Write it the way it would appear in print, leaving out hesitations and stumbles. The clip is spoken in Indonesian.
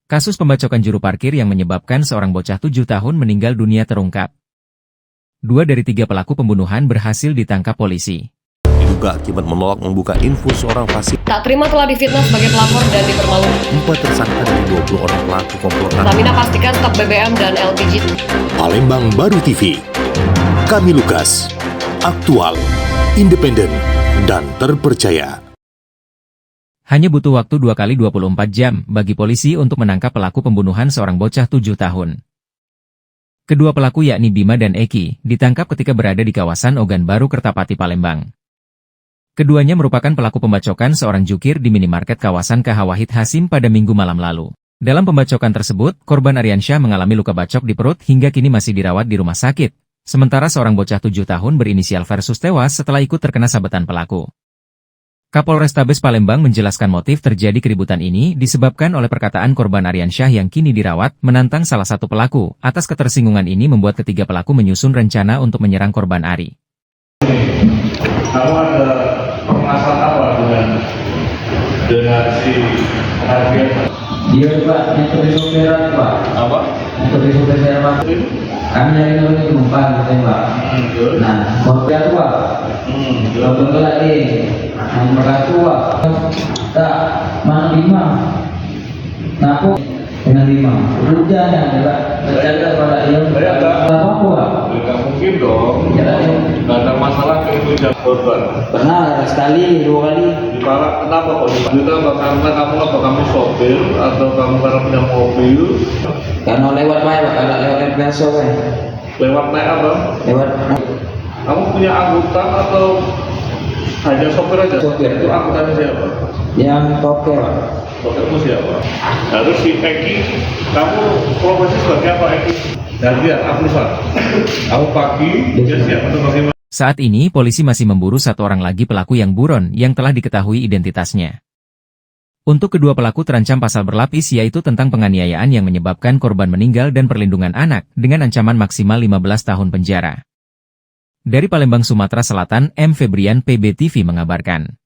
Kasus pembacokan juru parkir yang menyebabkan seorang bocah 7 tahun meninggal dunia terungkap. 2 dari 3 pelaku pembunuhan berhasil ditangkap polisi. Diduga akibat menolak membuka info seorang pasien. Tak terima telah difitnah sebagai pelapor dan dipermalukan. 4 tersangka dari 20 orang pelaku komplotan. Pertamina pastikan stok BBM dan LPG. Palembang Baru TV. Kami Lukas. Aktual, independen, dan terpercaya. Hanya butuh waktu 2 kali 24 jam bagi polisi untuk menangkap pelaku pembunuhan seorang bocah 7 tahun. Kedua pelaku yakni Bima dan Eki ditangkap ketika berada di kawasan Ogan Baru, Kertapati, Palembang. Keduanya merupakan pelaku pembacokan seorang jukir di minimarket kawasan KH Wahid Hasim pada Minggu malam lalu. Dalam pembacokan tersebut, korban Aryansyah mengalami luka bacok di perut hingga kini masih dirawat di rumah sakit. Sementara seorang bocah 7 tahun berinisial Versus tewas setelah ikut terkena sabetan pelaku. Kapolrestabes Palembang menjelaskan motif terjadi keributan ini disebabkan oleh perkataan korban Aryansyah yang kini dirawat menantang salah satu pelaku. Atas ketersinggungan ini membuat ketiga pelaku menyusun rencana untuk menyerang korban Ari. Kamu ada permasalahan apa dengan si Aryan? Dia Pak, yang sopir Pak. Apa? Yang sopir saya Pak. Kami nyari orang penumpang gitu Pak. Nah, sopir itu Pak. Lalu lagi, yang berkatu Pak. Tak, mana Bima? Nah, aku dengan Bima. Hujan yang ada terjaga pada dia. Saya ada. Apa Pak? Tidak mungkin dong. Tidak ada masalah ke itu jam korban. Pernah sekali, 2 kali. Diparah, kenapa kok diparah? Karena kamu sopir atau kamu karena punya mobil? Karena lewat Pak, kalau lewat biasa Pak. Lewat naik apa? Lewat. Kamu punya angkutan atau hanya sopir aja? Sopir. Itu angkutannya siapa? Yang toke Pak. Sopirmu siapa? Lalu si Eki, kamu profesi sebagai apa Eki? Dan dia Afnifan. Kamu pagi, dia siap untuk bagaimana? Saat ini polisi masih memburu satu orang lagi pelaku yang buron yang telah diketahui identitasnya. Untuk kedua pelaku terancam pasal berlapis yaitu tentang penganiayaan yang menyebabkan korban meninggal dan perlindungan anak dengan ancaman maksimal 15 tahun penjara. Dari Palembang, Sumatera Selatan, M. Febrian, PB TV mengabarkan.